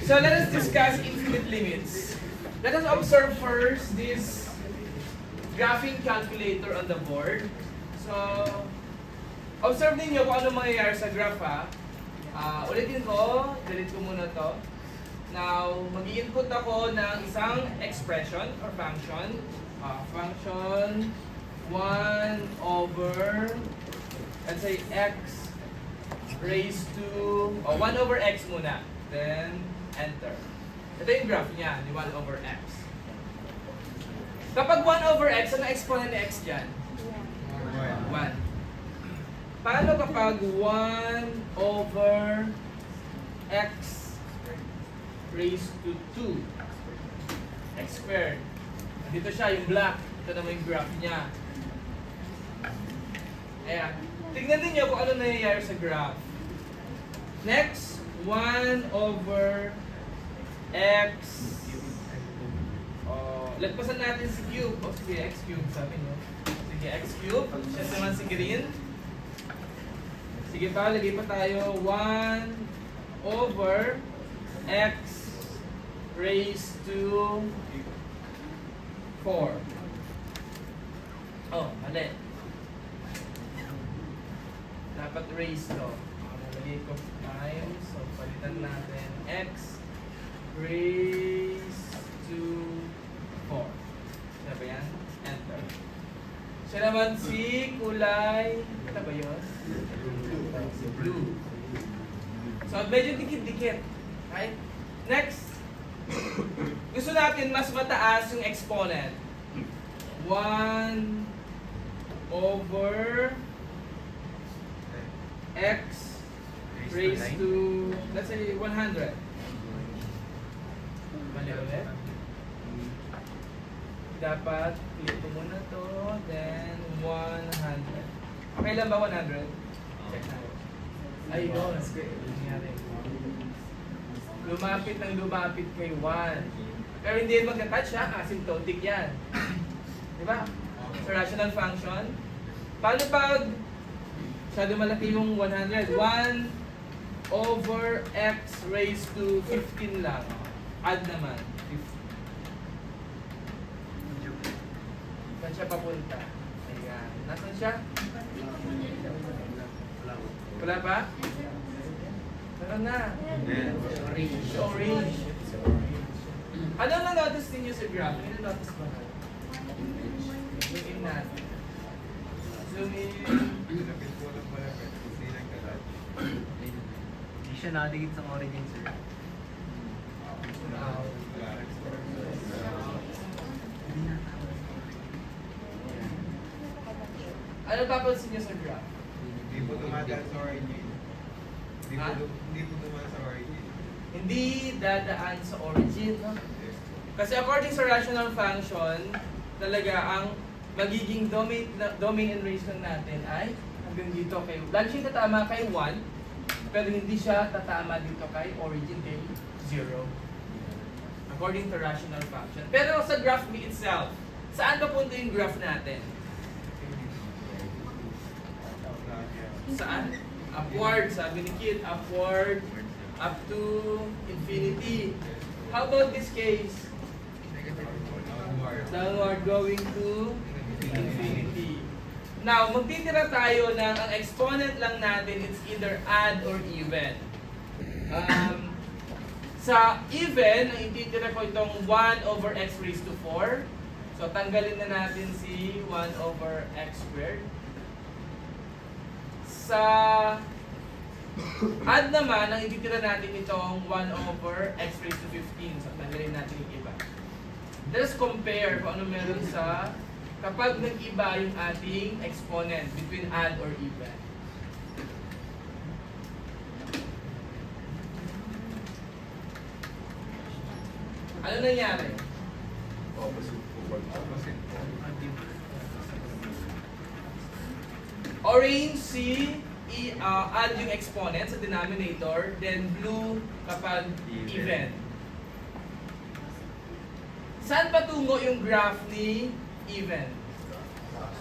So let us discuss infinite limits. Let us observe first this graphing calculator on the board. So, observe ninyo kung ano mangyayari sa graph ha. Ulitin ko, delete ko muna to. Now, mag-i-input ako ng isang expression or function. Function 1 over, let's say, x raised to, 1 over x muna. Then, enter. Ito yung graph niya, ni 1 over x. Kapag 1 over x, ano exponent ni x dyan? 1. Paano kapag 1 over x raised to 2? X squared. Dito siya, yung black. Ito naman yung graph niya. Ayan. Tignan niyo kung ano nangyayari sa graph. Next, 1 over x. Lagpasan natin si cube. Sige, x cube sabi niyo. Sige, x cube. Siya naman si green. Sige pa, lagay pa tayo 1 over x raised to 4. Oh, mali. Dapat raised to. Lagay ko times. So, palitan natin. X raised to 4. Siya ba yan? Enter. Siya naman si kulay. Ito ba yun? Si blue. So, medyo dikit-dikit. Right? Next. Gusto natin mas mataas yung exponent. 1 over x raised to, let's say, 100. Mali ulit. Dapat, click ko muna to, then 100. Okay lang ba 100? Check na. Ayun. Nangyari. Lumapit ng lumapit kay 1. Pero hindi yan magka-touch ha, asymptotic yan. Diba? So, rational function. Paano pag masyado malaki yung 100? 1 over x raised to 15 lang. Add naman. 15. Saan siya papunta? Ayan. Nasaan siya? Wala pa? Meron na. Orange. Orange. Ano na-notice ninyo sa graph? Ano na-notice ba? Zoom in natin. Zoom in. Hindi siya nakadikit sa origin, sir. Ano papansin niyo sa graph? Hindi po dumadaan sa origin. Hindi po dumadaan sa origin. Hindi dadaan sa origin, no? Kasi according sa rational function, talaga ang magiging domain and range lang natin ay hanggang dito kay, lagi siya tatama kay 1, pero hindi siya tatama dito kay origin kay 0. According to rational function. Pero sa graph B itself, saan papunta yung graph natin? Saan? Upward, sabi ni Kid, upward, up to infinity. How about this case? Downward going to infinity. Now, magtitira tayo ng ang exponent lang natin, it's either add or even. Sa even, ang ititira ko itong 1 over x raised to 4. So, tanggalin na natin si 1 over x squared. Sa add naman, ang ititira natin itong 1 over x raised to 15. So, tanggalin natin yung iba. Let us compare kung ano meron sa kapag nag-iba yung ating exponent between add or even. Ano nangyari? Opposite po. Opposite po. Orange, add yung exponent sa denominator, then blue kapag even. Saan patungo yung graph ni even?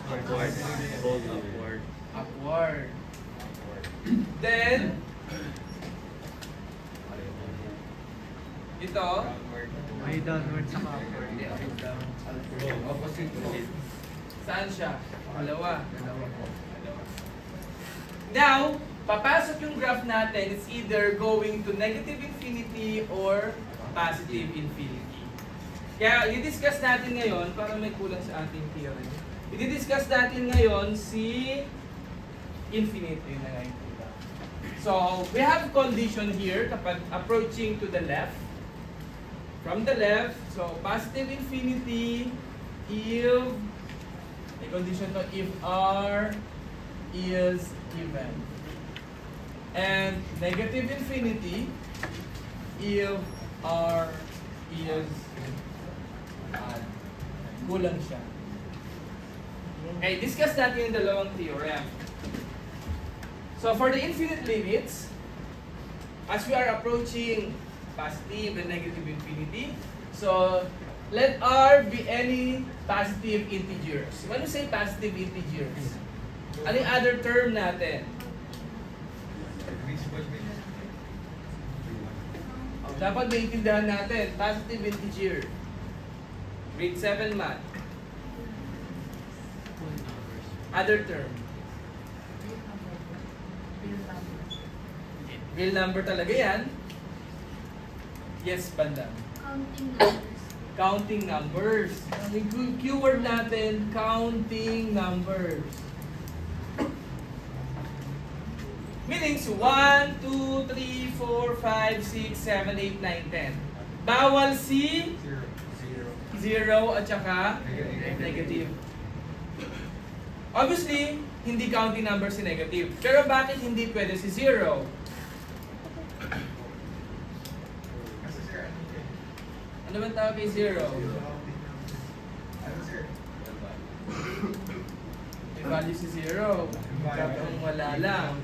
Upward. Upward. Upward. Then, Ito, Downward. May downward sa upward. Opposite po. saan siya? Dalawa. Now, papasok yung graph natin, it's either going to negative infinity or positive infinity. Kaya, i-discuss natin ngayon, para may kulang sa ating theory, i-discuss natin ngayon si infinite. Yun na nga yung kulang. So, we have condition here kapag approaching to the left. From the left, so positive infinity if, may condition to if R is even. And negative infinity if R is odd. Kulang siya. Okay, discuss natin yung dalawang theorem. So for the infinite limits, as we are approaching positive and negative infinity, so let R be any positive integers. When you say positive integers, ano yung other term natin? Dapat maintindihan natin, positive integer. Grade 7 math. Other term. Real number talaga yan. Yes, banda. Counting numbers. Counting numbers. Ang keyword natin, counting numbers. Meaning, 1, 2, 3, 4, 5, 6, 7, 8, 9, 10. Bawal si 0 at saka negative. Obviously, hindi counting number si negative. Pero bakit hindi pwede si 0? Ano ba tawag kay 0? May value si 0. Kapag wala lang.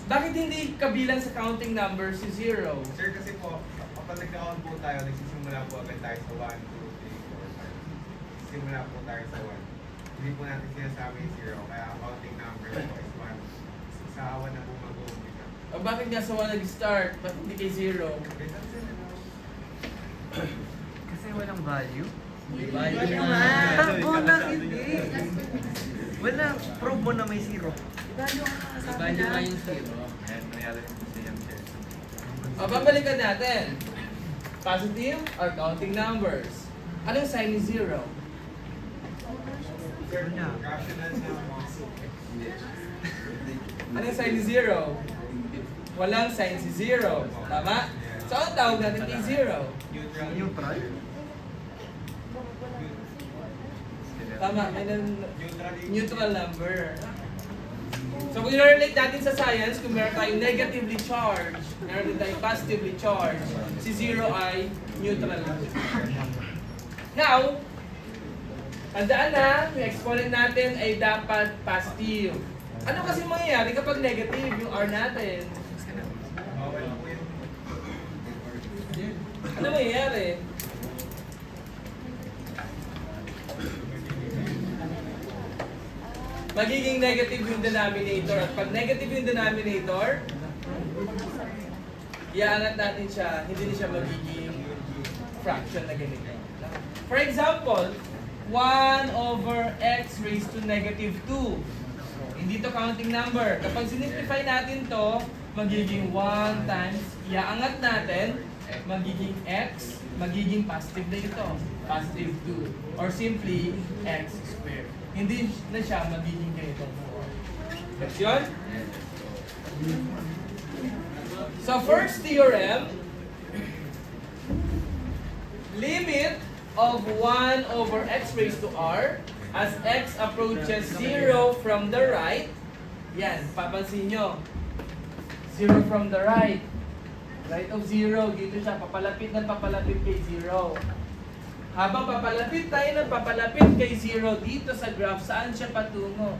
Bakit hindi kabilang sa counting number si 0? Sir, kasi po, kapag nagka-count po tayo, nagsisimula po agad tayo sa 1, 2, 3, 4, 5. Simula po tayo sa 1. Hindi po natin sinasabi yung 0, kaya ang counting number po is 1. Sa 1 na po mag-uumpisa. O bakit nga sa 1 nag-start? Ba't hindi kay 0? Kasi walang value. Value Takbo na, hindi. Wala, prove mo na may 0. Value nga yung 0. Ayan, nangyari ko sa yung share. O, babalikan natin. Positive or counting numbers. Anong sign ni 0? Sir, rational na Anong sign ni 0? Walang sign si 0. Tama? So, ang tawag natin kay 0? neutral. Neutral? Tama, may neutral number. So, kung i-relate natin sa science, kung meron tayong negatively charged, meron din tayong positively charged, si 0 ay neutral number. Now, tandaan na, yung exponent natin ay dapat positive. Ano kasi mangyayari kapag negative yung R natin? Bawal po yun. Ano mangyayari? Magiging negative yung denominator. At pag negative yung denominator, iaangat natin siya, hindi na siya magiging fraction na ganito. For example, 1 over x raised to negative 2. Hindi to counting number. Kapag sinimplify natin to, magiging 1 times, iaangat natin, magiging x, magiging positive na ito. Positive 2. Or simply, x squared. Hindi na siya magiging ganitong form. Gets yun? So first theorem, limit of 1 over x raised to r as x approaches 0 from the right. Yan, papansin nyo. 0 from the right. Right of 0, dito siya, papalapit ng papalapit kay 0. Habang papalapit tayo ng papalapit kay 0 dito sa graph, saan siya patungo?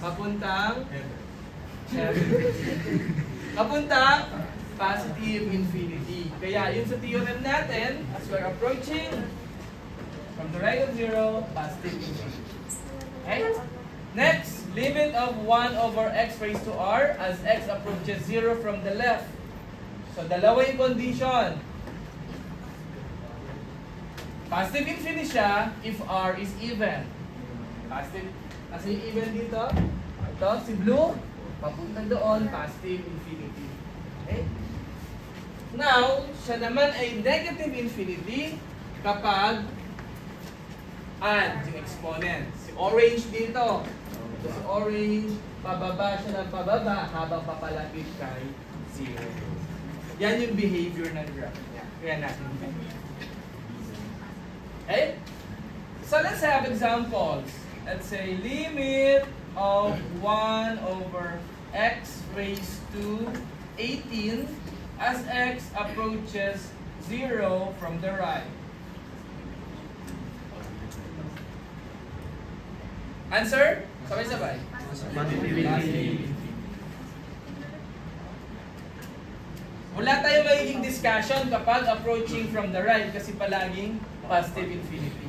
Papuntang papuntang positive infinity. Kaya yun sa theorem natin, as we're approaching from the right of 0, positive infinity. Okay? Next, limit of 1 over x raised to r as x approaches 0 from the left. So, dalawa yung condition. Positive infinity siya if r is even. Positive, kasi yung even dito, ito, si blue, papunta doon, positive infinity. Okay? Now, siya naman ay negative infinity kapag add yung exponent. Si orange dito. Ito si orange, pababa siya ng pababa habang papalapit kay 0. Yan yung behavior ng graph niya. Kaya natin. Okay? So let's have examples. Let's say limit of 1 over x raised to 18 as x approaches 0 from the right. Answer? Sabay-sabay. Wala tayong magiging discussion kapag approaching from the right kasi palaging positive infinity.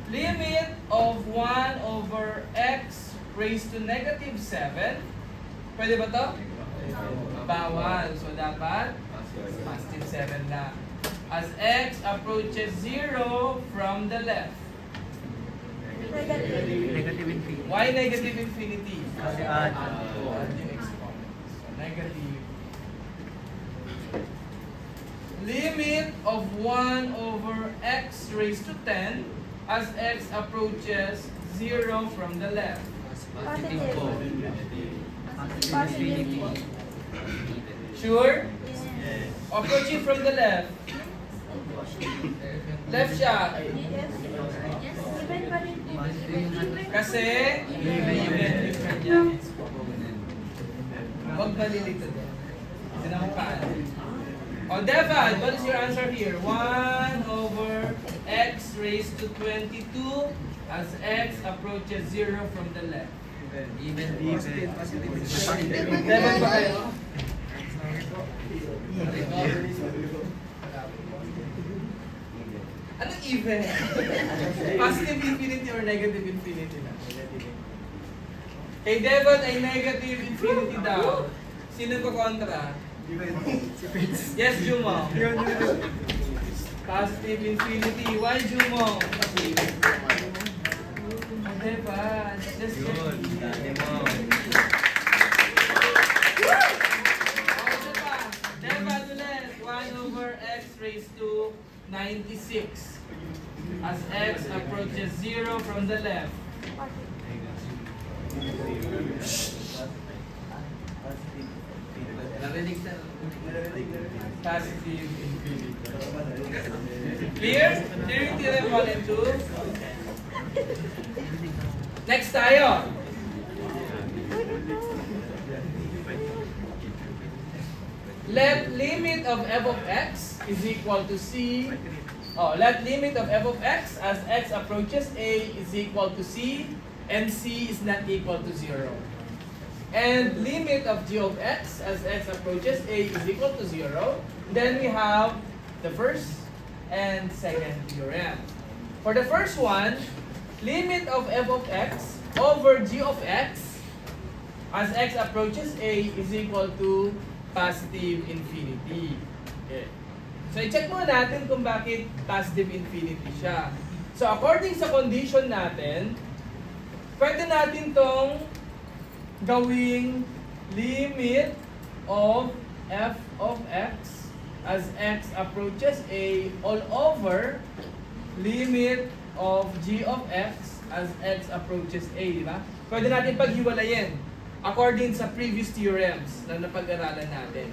Limit of 1 over x raised to negative 7. Pwede ba to? Bawal. So dapat positive 7 lang. As x approaches 0 from the left. Negative infinity. Why negative infinity? Kasi add. Add yung exponent. So negative. Limit of 1 over x raised to 10 as x approaches 0 from the left. Positive. Sure? Approaching from the left. Left siya. Even pa rin po. Kasi even yung kanyang exponent. Huwag malilito din. Sinamukaan. O, Devan, what is your answer here? 1 over x raised to 22 as x approaches 0 from the left. Even. Devan ba kayo? Anong even? Positive infinity or negative infinity na? Kay Devan ay negative infinity daw. Sino ko kontra? Yes, Jumong. Positive infinity. Why, Jumong? Devan, just Yun. Dali mo. Devan ulit. 1 over x raised to 96 as x approaches 0 from the left. Positive infinity. Clear? Clear yung theorem 1 and 2? Next tayo. Let limit of f of x is equal to c. Let limit of f of x as x approaches a is equal to c and c is not equal to 0. And limit of g of x as x approaches a is equal to 0. Then we have the first and second theorem. For the first one, limit of f of x over g of x as x approaches a is equal to positive infinity. Okay. So, i-check muna natin kung bakit positive infinity siya. So, according sa condition natin, pwede natin tong gawing limit of f of x as x approaches a all over limit of g of x as x approaches a, di ba? Pwede natin paghiwalayin according sa previous theorems na napag-aralan natin.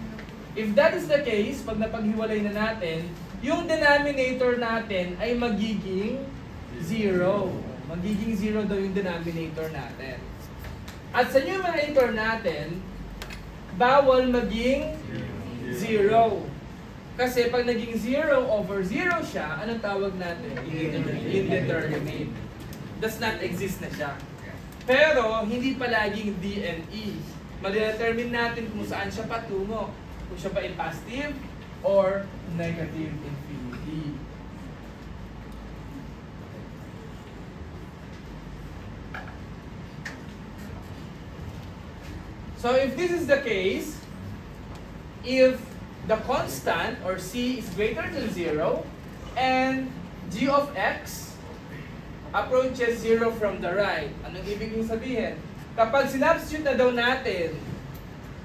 If that is the case, pag napaghiwalay na natin, yung denominator natin ay magiging 0. Magiging 0 daw yung denominator natin. At sa numerator natin, bawal maging 0. Kasi pag naging 0 over 0 siya, anong tawag natin? Indeterminate. Does not exist na siya. Pero, hindi palaging D and E. Madidetermine natin kung saan siya patungo. Kung siya ba ay positive or negative infinity. So if this is the case, if the constant or c is greater than 0 and g of x approaches 0 from the right, anong ibig sabihin? Kapag sinubstitute na daw natin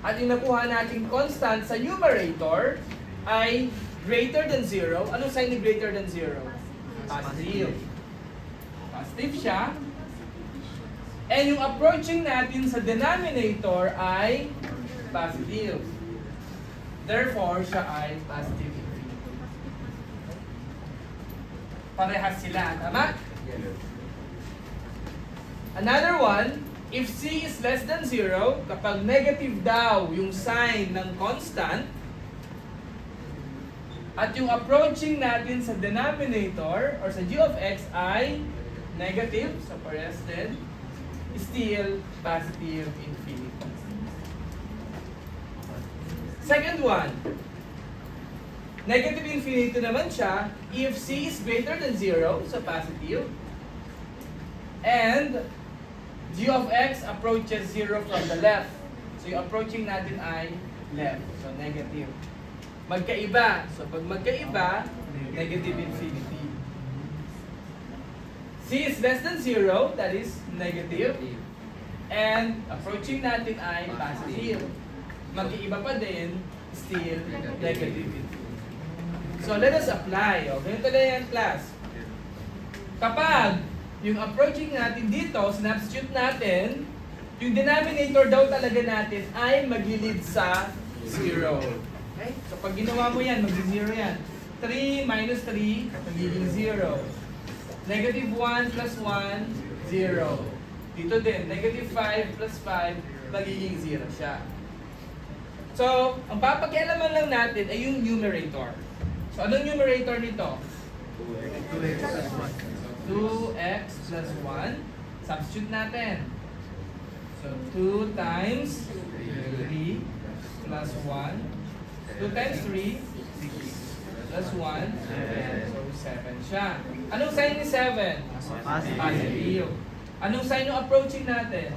at yung nakuha nating constant sa numerator ay greater than 0, anong sign ni greater than 0? Positive. Positive siya. And yung approaching natin sa denominator ay positive. Therefore, siya ay positive infinity. Parehas sila, tama? Another one, if c is less than 0, kapag negative daw yung sign ng constant, at yung approaching natin sa denominator or sa g of x ay negative, so parehas din, still positive infinity. Second one, negative infinity naman siya if c is greater than 0, so positive, and g of x approaches 0 from the left. So yung approaching natin ay left, so negative. Magkaiba, so pag magkaiba, negative infinity. C is less than 0, that is negative. And approaching natin ay positive. Magkaiba pa din, still negative infinity. So let us apply. O, ganito na yan, class. Kapag yung approaching natin dito, sinubstitute natin, yung denominator daw talaga natin ay maglilid sa 0. Okay? So pag ginawa mo yan, mag-0 yan. 3 minus 3, magiging 0. Negative 1 plus 1, 0. Dito din, negative 5 plus 5, magiging 0 siya. So, ang papakialaman lang natin ay yung numerator. So, anong numerator nito? 2x plus 1. Substitute natin. So, 2 times 3 plus 1. 2 times 3, 6 plus 1, so 7 siya. Anong sign ni 7? Positive. Anong sign yung approaching natin?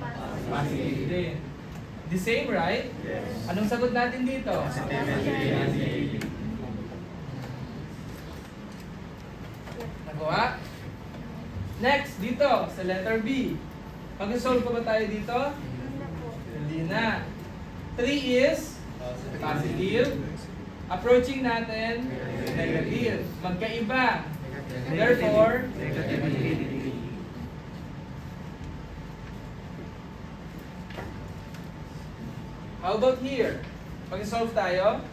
Positive din. The same, right? Anong sagot natin dito? Positive. Nagawa? Next, dito, sa letter B. Mag-solve pa ba tayo dito? Hindi na. 3 is positive. Approaching natin, negative. Magkaiba. Therefore, negative infinity. How about here? Pag-solve tayo?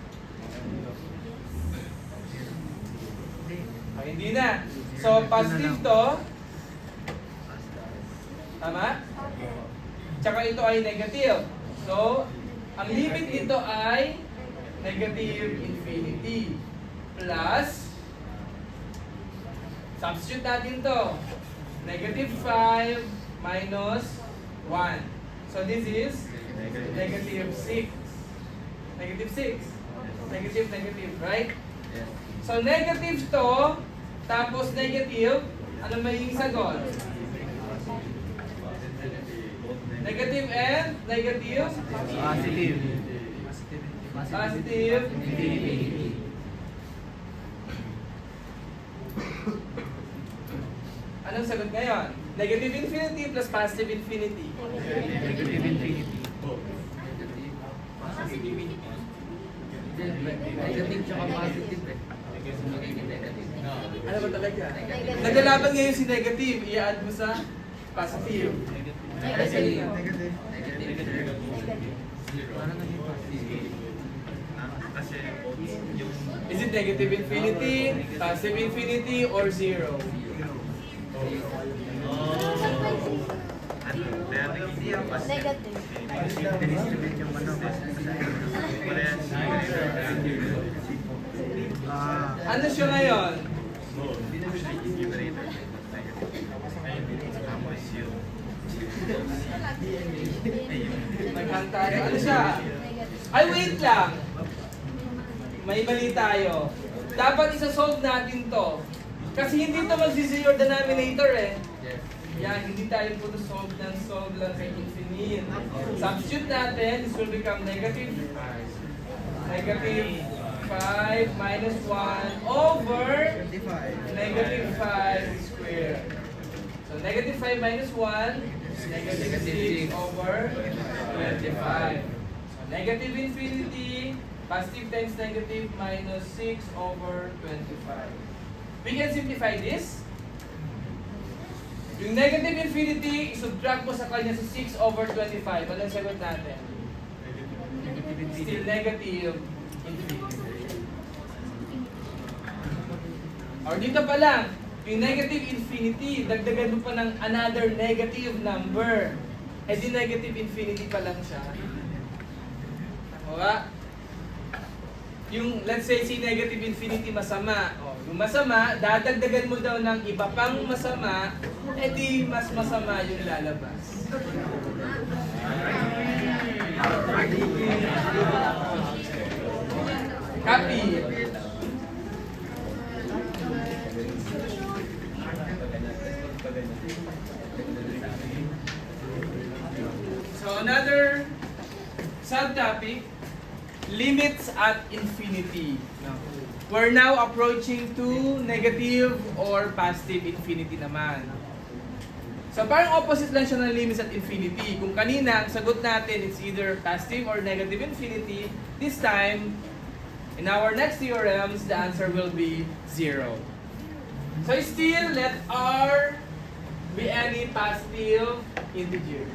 Oh, hindi na. So, positive to. Tama? Tsaka ito ay negative. So, ang limit dito ay negative infinity plus, substitute natin to, negative 5 minus 1. So this is negative 6. Negative 6. Negative, negative, right? So negative to, tapos negative, ano magiging sagot? Negative and negative? Positive. Positive infinity. Anong sagot ngayon? Negative infinity plus positive infinity. Negative infinity. Negative tsaka positive eh. Ano ba talaga? Naglalaban ngayon si negative, i-add mo sa positive. Negative. Is it negative infinity, positive infinity, or 0? Negative. Distribute yung ano. Ano siya ngayon? Nagkanta tayo. Ano siya? Ay, wait lang. May mali tayo. Dapat isa-solve natin to. Kasi hindi to mag-zero denominator eh. Yan, hindi tayo puro solve lang kay infinity. mean. Substitute natin, this will become negative 5 minus 1 over 25. negative 5 squared. So negative 5 minus 1 is negative 6 over 25. So negative infinity, positive times negative minus 6 over 25. We can simplify this. Yung negative infinity, subtract mo sa kanya sa 6 over 25. Anong sagot natin? Still negative infinity. Or dito pa lang, yung negative infinity, dagdagan mo pa ng another negative number. Eh di negative infinity pa lang siya. Okay? Yung, let's say, si negative infinity masama. O, yung masama, dadagdagan mo daw ng iba pang masama, eh di mas masama yung lalabas. Copy. So another subtopic, limits at infinity. We're now approaching to negative or positive infinity naman. So parang opposite lang siya ng limits at infinity. Kung kanina, ang sagot natin is either positive or negative infinity, this time, in our next theorems, the answer will be 0. So still, let R be any positive integer.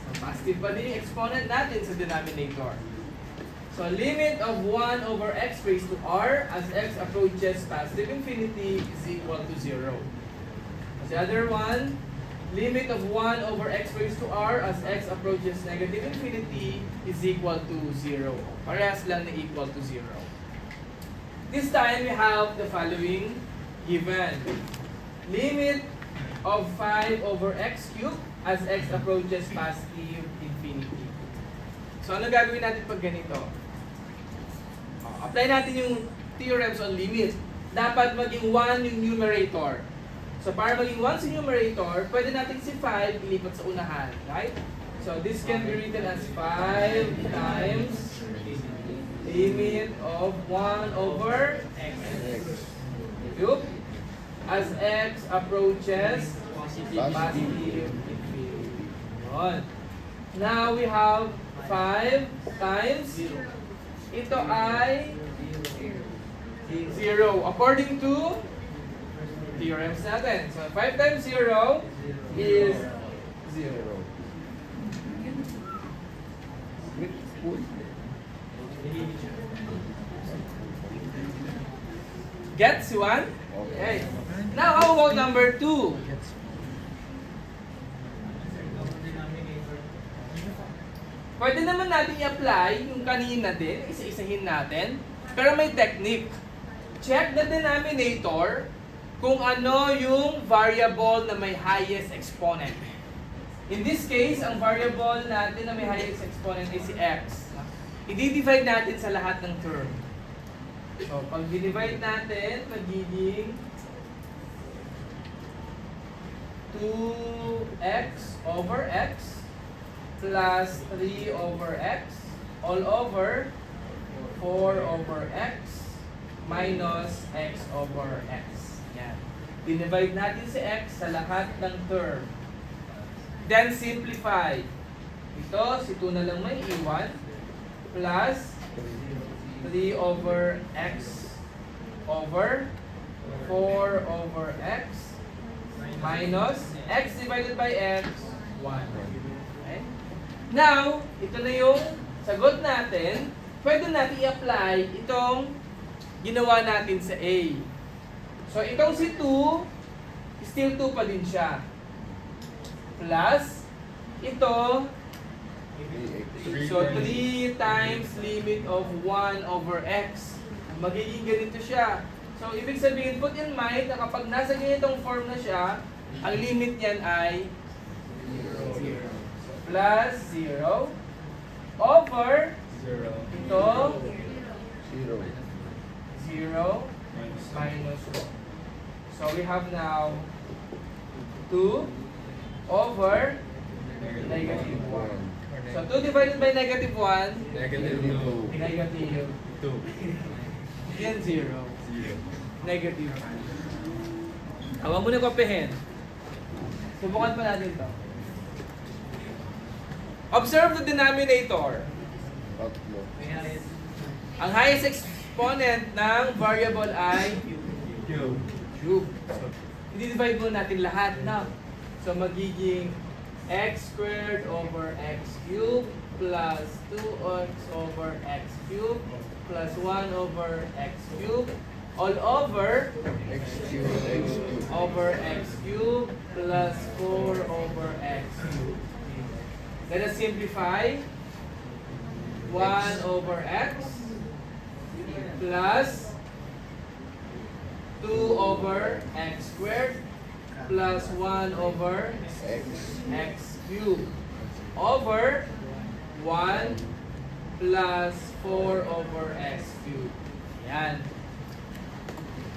So positive pa din yung exponent natin sa denominator. So limit of 1 over x raised to r as x approaches positive infinity is equal to 0. The other one, limit of 1 over x raised to r as x approaches negative infinity is equal to 0. Parehas lang na equal to 0. This time we have the following given. Limit of 5 over x cubed as x approaches positive infinity. So ano gagawin natin pag ganito? Apply natin yung theorems on limits. Dapat maging 1 yung numerator. So para maging 1 sa numerator, pwede natin si 5 ilipat sa unahan. Right? So this can be written as 5 times limit of 1 over x cubed as x approaches positive infinity. Now we have 5 times ito ay 0 according to theorems natin. So 5 times 0 is 0. Gets one? Okay. Now how about number 2? Pwede naman natin i-apply yung kanina din, isa-isahin natin, pero may technique. Check the denominator kung ano yung variable na may highest exponent. In this case, ang variable natin na may highest exponent ay si x. I-divide natin sa lahat ng term. So, pag divide natin, magiging 2x over x plus 3 over x all over 4 over x minus x over x. Yan. Dinivide natin si x sa lahat ng term. Then simplify. Ito, si 2 na lang may iwan plus 3 over x over 4 over x minus x divided by x 1. Okay? Now, ito na yung sagot natin. Pwede natin i-apply itong ginawa natin sa A. So, itong si 2, still 2 pa din siya. Plus, ito, so 3 times limit of 1 over x. Magiging ganito siya. So, ibig sabihin, put in mind na kapag nasa ganitong form na siya, ang limit niyan ay 0. Plus 0 over 0. ito 0 minus 1. So we have now 2 over Negative 1. So 2 divided by negative 1, Negative 2. negative 2. yan 0. Negative. Huwag mo na kopihin. Subukan pa natin to. Observe the denominator. Ang highest exponent ng variable ay cube. I-divide mo natin lahat na. So magiging x squared over x cubed plus 2x over x cubed plus 1 over x cubed all over X cubed. over x cubed plus 4 over x cubed. Let us simplify. 1 over x plus 2 over x squared plus 1 over x cubed over 1 plus 4 over x cubed. Yan.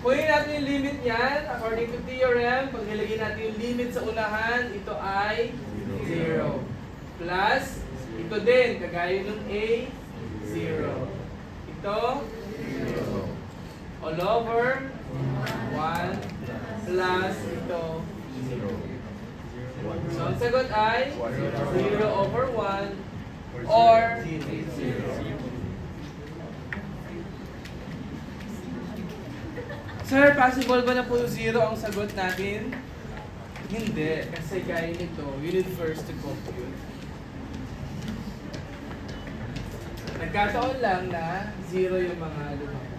Kunin natin yung limit niyan. According to theorem, pag nilagay natin yung limit sa unahan, ito ay 0. Plus, ito din, kagaya ng A, 0. Ito, 0. all over 1 plus ito 0. So ang sagot ay 0 over 1 or 0. Sir, possible ba na po 0 ang sagot natin? Hindi. Kasi gaya nito, we need first to compute. Nagkataon lang na 0 yung mga lumabas.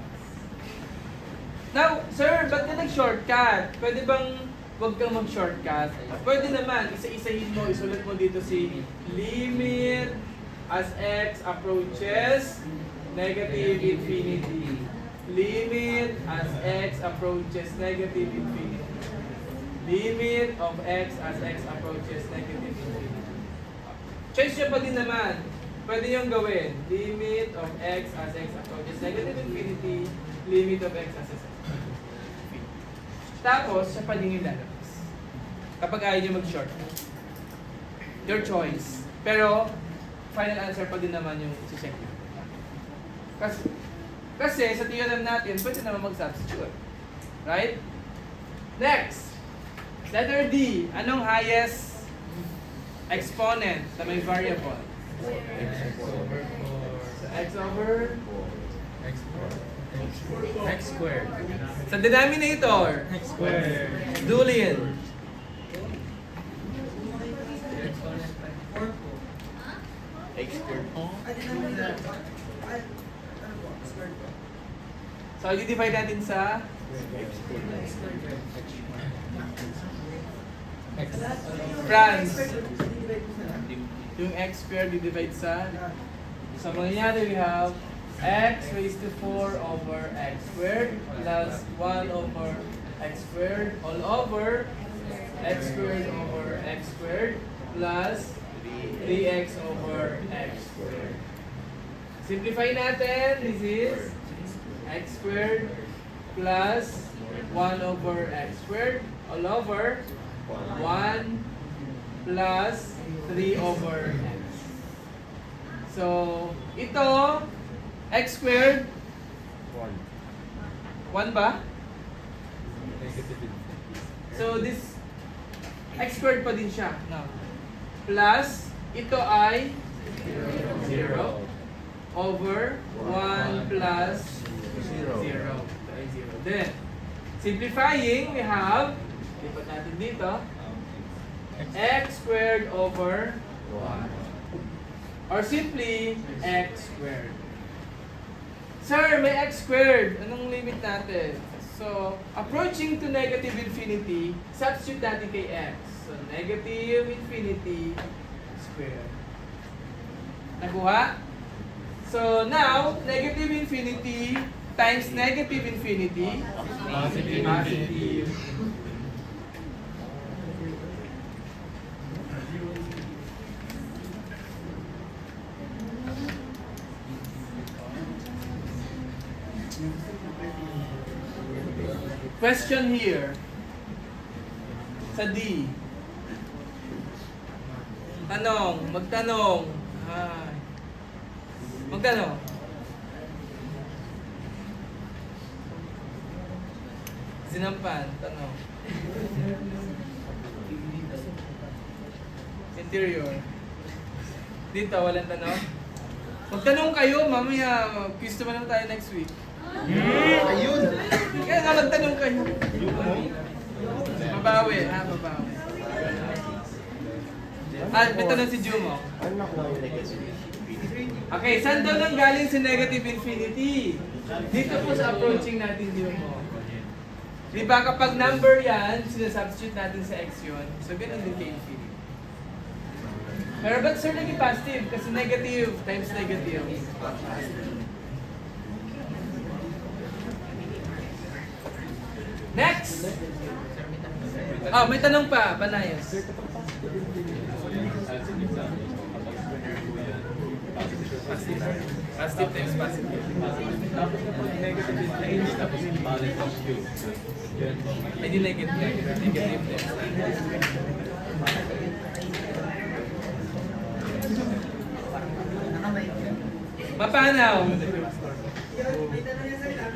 Now, sir, ba't ka nag-shortcut? Pwede bang huwag kang mag-shortcut? Pwede naman, isa-isahin mo, isulat mo dito si limit as x approaches negative infinity. Limit as x approaches negative infinity. Limit of x as x approaches negative infinity. Choice nyo pa din naman. Pwede nyo gawin. Limit of x as x approaches negative infinity. Limit of x as x approaches infinity. Tapos, siya pa din yung lalabas. Kapag ayaw nyo mag-short. Your choice. Pero, final answer pa din naman yung isi-check nyo. Kasi sa theorem natin, pwede naman mag-substitute. Right? Next. Letter D. Anong highest exponent na may variable? So, x over X squared. sa denominator. X squared. Boolean. X squared. So, i-divide natin sa France. Yung x squared i-divide sa mangyayari we have x raised to 4 over x squared plus 1 over x squared all over x squared over x squared plus 3x over x squared. Simplify natin. This is x squared plus 1 over x squared all over 1 plus 3 over x. So, ito, x squared, 1 ba? So, this, x squared pa din siya. No. Plus, ito ay 0 over 1 plus 0. Ito ay 0 din. Simplifying, we have, lipat natin dito, x squared over 1. Or simply, x squared. Sir, may x squared. Anong limit natin? So, approaching to negative infinity, substitute natin kay x. So, negative infinity squared. Nakuha? So, now, negative infinity times negative infinity. Positive. Question here. Sa D. Tanong, magtanong. Ay. Magtanong. Sinampan, tanong. Interior. Dito, walang tanong. Magtanong kayo, mamaya, quiz naman tayo next week. Ayun! Kaya nga magtanong kayo. Mabawi, mabawi. May tanong si Jumo. Okay, saan daw nang galing si negative infinity? Dito po sa approaching natin, Jumo. Di ba kapag number yan, sinasubstitute natin sa x yun. So, ganun din kay infinity. Pero ba't sir naging positive? Kasi negative times negative. Next! Ah, may tanong pa, Banayos. Positive times positive. Negative times positive. Ay, di negative. Negative times Mapanaw.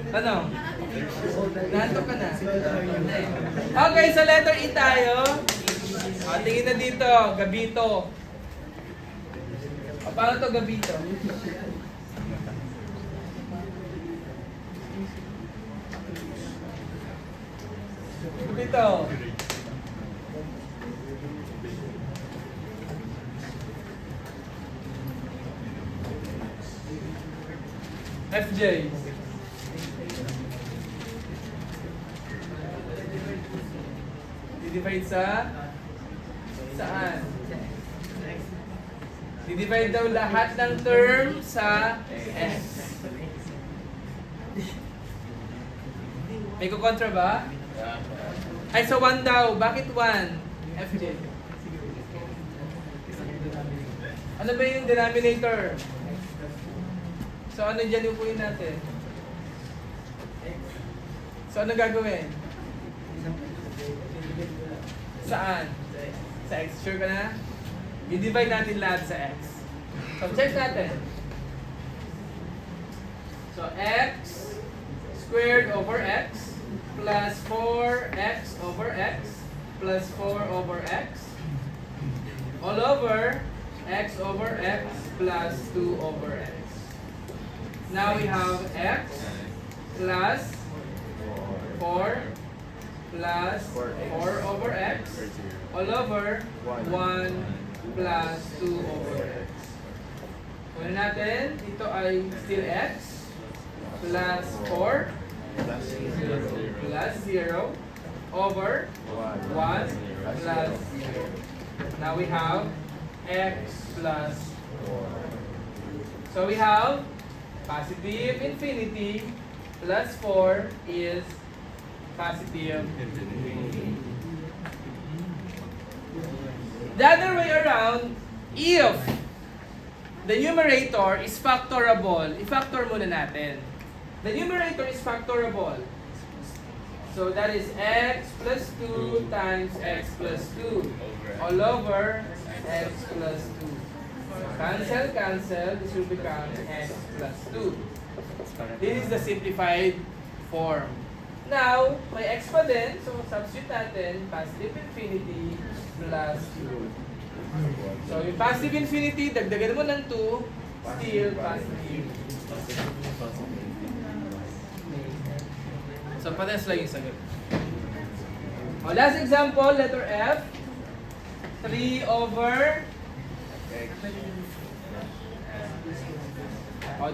Tanong. Nantok ka na. Okay, sa letter E tayo. Tingin na dito, gabito. Paano to gabito? Gabito. FJ. Di-divide sa? Saan? Di-divide daw lahat ng term sa S. May kukontra ba? Ay, so 1 daw. Bakit 1? FJ. Ano ba yung denominator? So ano dyan upuin natin? So ano gagawin? Saan? Sa x. Sure ka na? I-divide natin lahat sa x. So check natin. So x squared over x plus 4x over x plus 4 over x all over x over x plus 2 over x. Now we have x plus 4 plus 4 over x all over 1 plus 2 over x. Kunin natin, ito ay still x plus 4 plus 0 over 1 plus 0. Now we have x plus 4. So we have positive infinity plus 4 is positive infinity. The other way around, if the numerator is factorable, i-factor muna natin. The numerator is factorable. So that is x plus 2 times x plus 2 all over x plus 2. Cancel, cancel. This will become x plus 2. This is the simplified form. Now, may x pa din. So, substitute natin. Positive infinity plus 2. So, yung positive infinity, dagdagan mo ng 2. Still positive. So, pares lang yung sagot. Last example, letter F. 3 over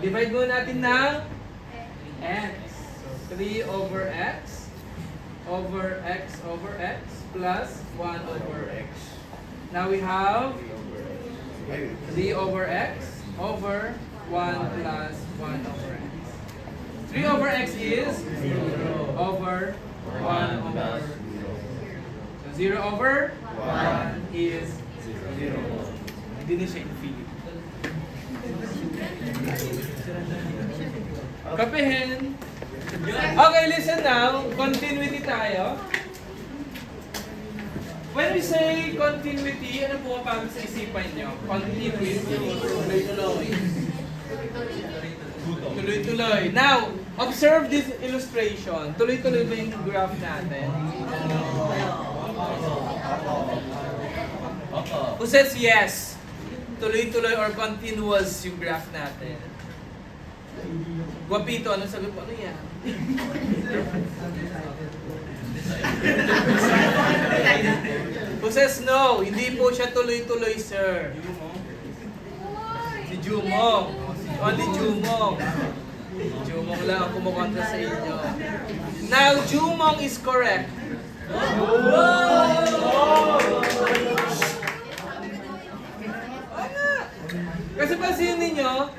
divide mo natin ng x. 3 over x over x over x plus 1 over x. Now we have 3 over x over 1 plus 1 over x. 3 over x is 0 over 1 over 0. So 0 over 1 is 0. Hindi na siya infinite. Kapihin. Okay, listen now. Continuity tayo. When we say continuity, ano po ang pagod sa isipan nyo? Continuity. Tuloy-tuloy. Now, observe this illustration. Tuloy-tuloy ba yung graph natin? Who says yes? Tuloy-tuloy or continuous yung graph natin? Guapito, ano sagot mo? Ano yan? Who says no? Hindi po siya tuloy-tuloy, sir. Si Jumong. Only Jumong. Jumong lang ang kumukontra sa inyo. Now, Jumong is correct. Kasi pansin ninyo,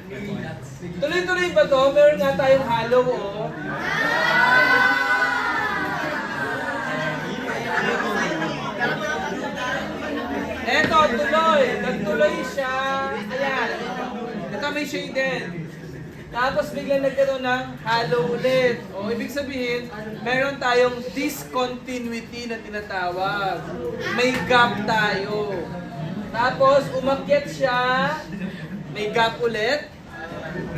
tuloy-tuloy ba to? Meron nga tayong hollow, oh. Eto, tuloy. Nagtuloy siya. Ayan. Ito may shaded. Tapos biglang nagkaroon ng hollow ulit. O, ibig sabihin, meron tayong discontinuity na tinatawag. May gap tayo. Tapos, umakyat siya. May gap ulit.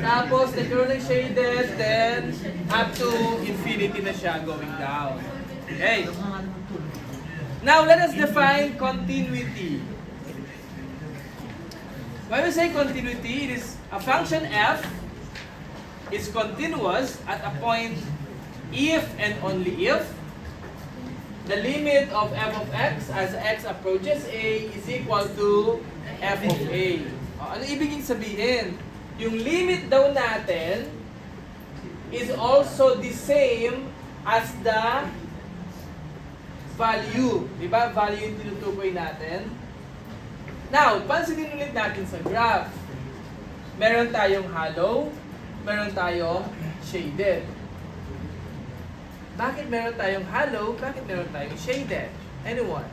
Tapos, nagkaroon ng shaded. Then, up to infinity na siya going down. Okay. Now, let us define continuity. When we say continuity, it is a function f is continuous at a point if and only if the limit of f of x as x approaches a is equal to f of a. Ano ibig sabihin? Yung limit daw natin is also the same as the value. Diba? Value yung tinutukoy natin. Now, pansinin ulit natin sa graph. Meron tayong hollow, meron tayong shaded. Bakit meron tayong hollow? Bakit meron tayong shaded? Anyone?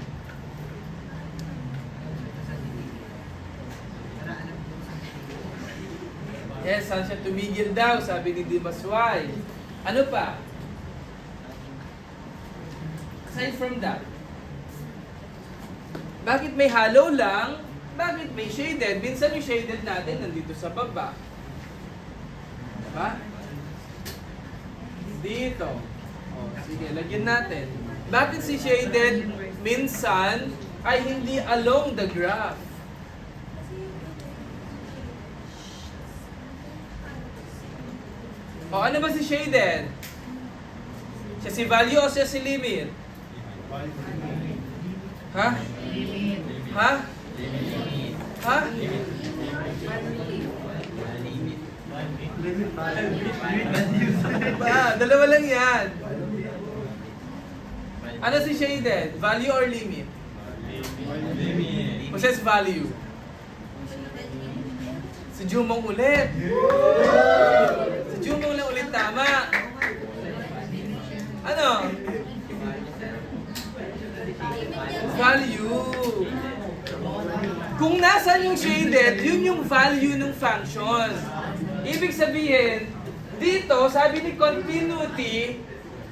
Yes, saan siya tumigil daw, sabi ni Dimasway. Ano pa? Aside from that, bakit may hollow lang? Bakit may shaded? Minsan yung shaded natin nandito sa baba. Diba? Dito. O, sige, lagyan natin. Bakit si shaded minsan ay hindi along the graph? O, ano ba si shaded? Siya si value o siya si limit? Ha? Ha? Ha? Dalawa lang yan. Ano si shaded? Value or limit? Who says value? Si Jumong ulit. Si Jumong lang ulit tama. Ano? Value. Kung nasan yung shaded, yun yung value ng function. Ibig sabihin, dito, sabi ni continuity,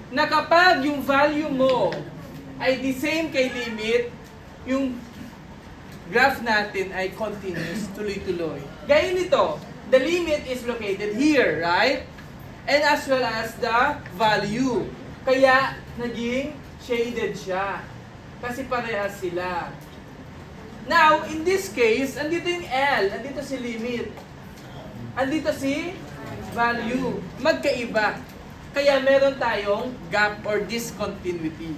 na kapag yung value mo ay the same kay limit, yung graph natin ay continuous, tuloy-tuloy. Gaya nito, the limit is located here, right? And as well as the value. Kaya, naging shaded siya. Kasi parehas sila. Now, in this case, andito yung L, andito si limit. Andito si value. Magkaiba. Kaya meron tayong gap or discontinuity.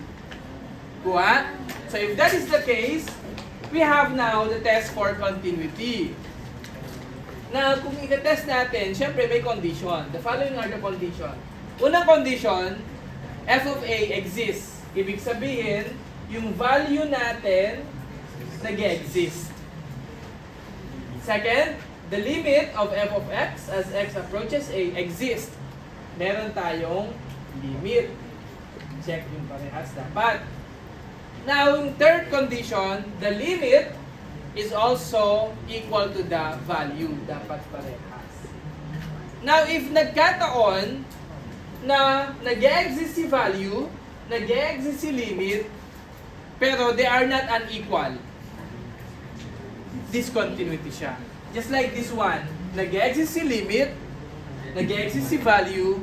Kuha? So if that is the case, we have now the test for continuity. Now, kung i-test natin, syempre may condition. The following are the condition. Unang condition, f of a exists. Ibig sabihin, yung value natin nag-exist. Second, the limit of f of x as x approaches a exists. Meron tayong limit. Check yung parehas dapat. Now, yung third condition, the limit is also equal to the value. Dapat parehas. Now, if nagkataon na nag-exist si value, nag-exist si limit, Pero they are not unequal. Discontinuity siya. Just like this one, nag-exist si limit, nag-exist si value,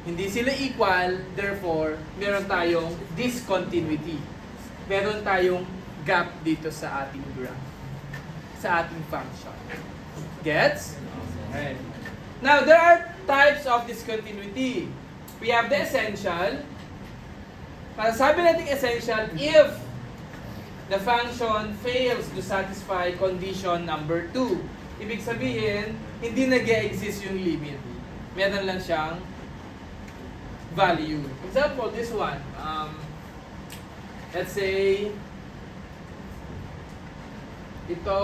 hindi sila equal, therefore, meron tayong discontinuity. Meron tayong gap dito sa ating graph, sa ating function. Gets? Okay. Now, there are types of discontinuity. We have the essential. Para sabi natin essential, if the function fails to satisfy condition number 2. Ibig sabihin, hindi nag-exist yung limit. Meron lang siyang value. Example, this one. Let's say, ito,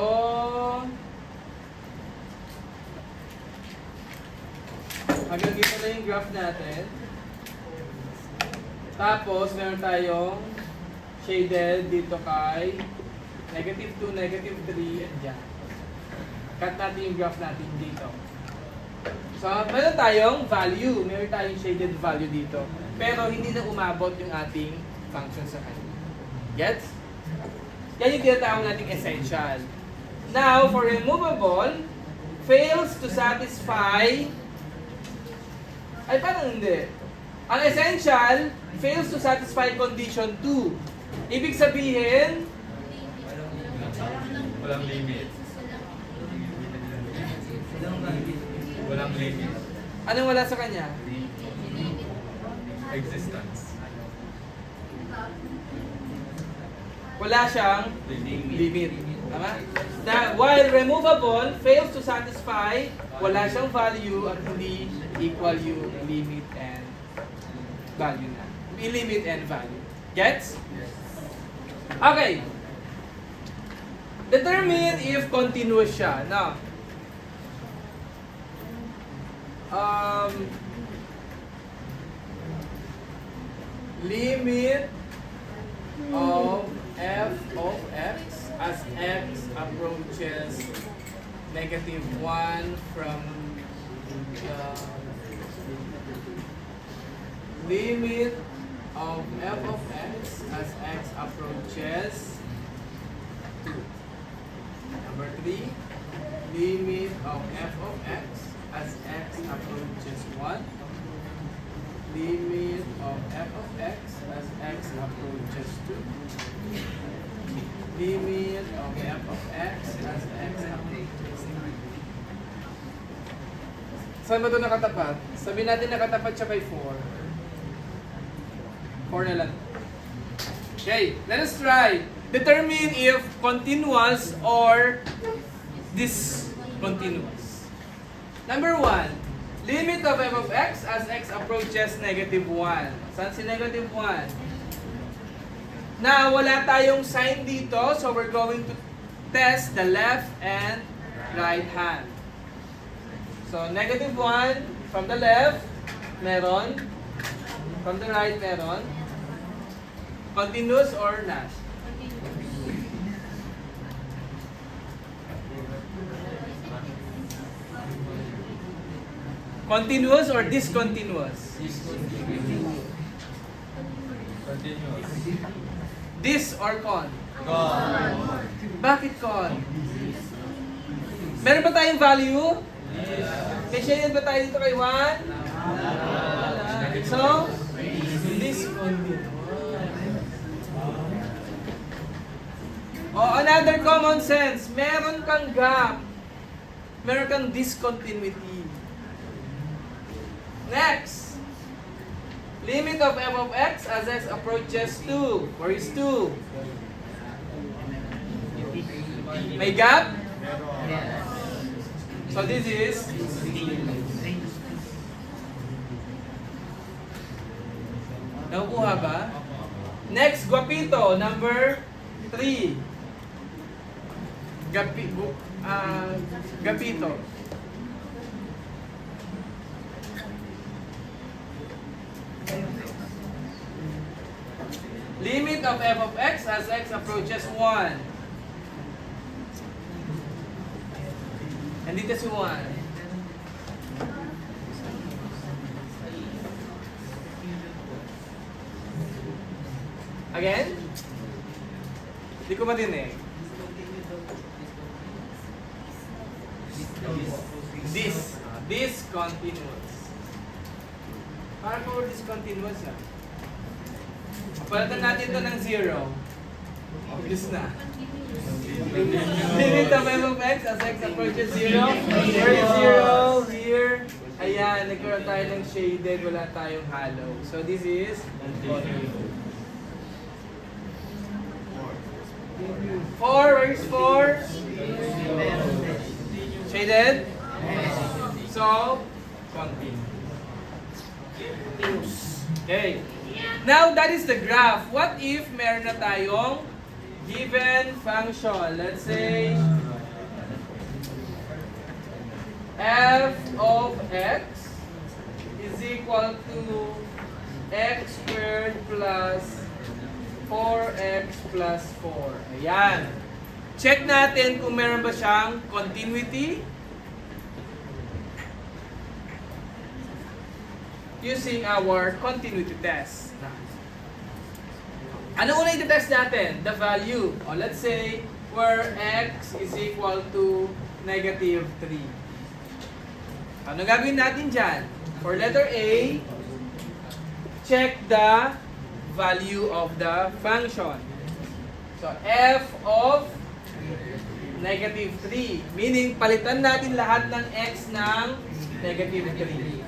hanggang dito na yung graph natin. Tapos, meron tayong shaded dito kay negative 2, negative 3, and dyan. Cut natin yung graph natin dito. So, meron tayong value. Meron tayong shaded value dito. Pero hindi na umabot yung ating function sa kanya. Gets? Yan yung tinatawag nating essential. Now, for removable, fails to satisfy... Ay, parang hindi. Ang essential, fails to satisfy condition 2. Ibig sabihin, Walang limit. Walang limit. anong wala sa kanya? Existence. Wala siyang limit. Tama? Na while removable, fails to satisfy, wala siyang value at hindi equal yung limit and value na. Limit and value. Gets? Okay. Determine if continuous siya. Now, limit of f of x as x approaches negative 1 from the limit of f of x as x approaches 2. Number 3, limit of f of x as x approaches 1. Limit of f of x as x approaches 2. Limit of f of x as x approaches 3. Saan ba ito nakatapat? Sabihin natin nakatapat siya kay 4. 4 na lang. Okay, let us try. Determine if continuous or discontinuous. Number 1, limit of f of x as x approaches negative 1. Saan si negative 1? Now, wala tayong sign dito, so we're going to test the left and right hand. So, negative 1 from the left, meron. From the right, meron. Continuous or not? Continuous or discontinuous? Continuous. Dis or con? Con. Bakit con? Meron ba tayong value? May shaded ba tayo dito kay 1? So, discontinuous. Oh, another common sense. Meron kang gap. Meron kang discontinuity. Next. Limit of f of x as x approaches 2. Where is 2? May gap? So this is nakukuha ba? Next, guapito, number 3. Gapito. Limit of f of x as x approaches 1. Nandito si 1. Again? Hindi ko marinig. Discontinuous. Para po discontinuous ah. Palitan natin ito ng 0. Obvious na. Limit of f of x as x approaches 0. Where is 0? Here. Ayan, nagkaroon tayo ng shaded, wala tayong hollow. So this is 4. Where is 4? Shaded? So, continue. Okay. Now, that is the graph. What if meron na tayong given function? Let's say, f of x is equal to x squared plus 4x plus 4. Ayan. Check natin kung meron ba siyang continuity using our continuity test. Ano una i-test natin? The value. O let's say where x is equal to negative 3. Ano gagawin natin dyan? For letter A, check the value of the function. So f of negative 3. Meaning, palitan natin lahat ng x ng negative 3.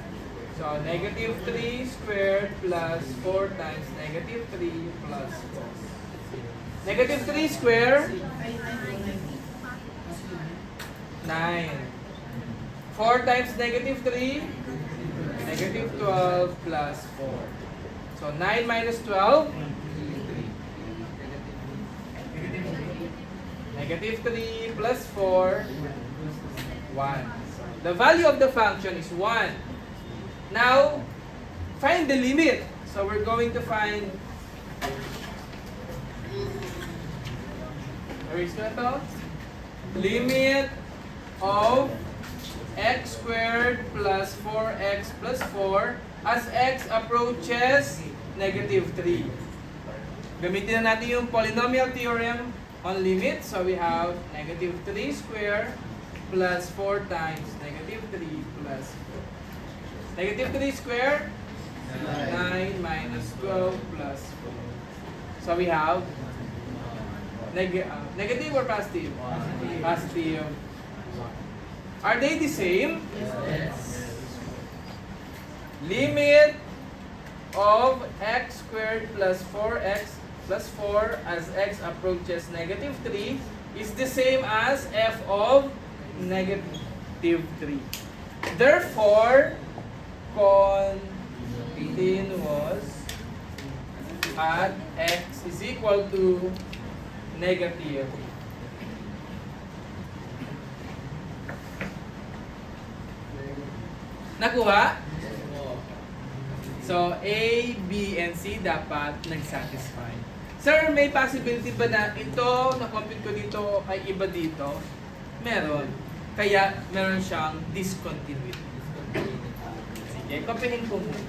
So, negative 3 squared plus 4 times negative 3 plus 4. Negative 3 squared? 9. 4 times negative 3? Negative 12 plus 4. So, 9 minus 12? Negative 3 plus 4? 1. The value of the function is 1. Now, find the limit. So we're going to find, where is that? Limit of x squared plus 4x plus 4 as x approaches negative 3. Gamitin na natin yung polynomial theorem on limit. So we have negative 3 squared plus 4 times negative 3 plus 4. Negative 3 squared? 9 minus 12 plus 4. So we have negative or positive? Positive. Are they the same? Yes. Limit of x squared plus 4x plus 4 as x approaches negative 3 is the same as f of negative 3. Therefore, continuous at x is equal to negative. Nakuha? So, A, B, and C dapat nag-satisfy. Sir, may possibility ba na ito, na-compute ko dito, ay iba dito? Meron. Kaya, meron siyang discontinuity. Sige, kopyahin ko muna.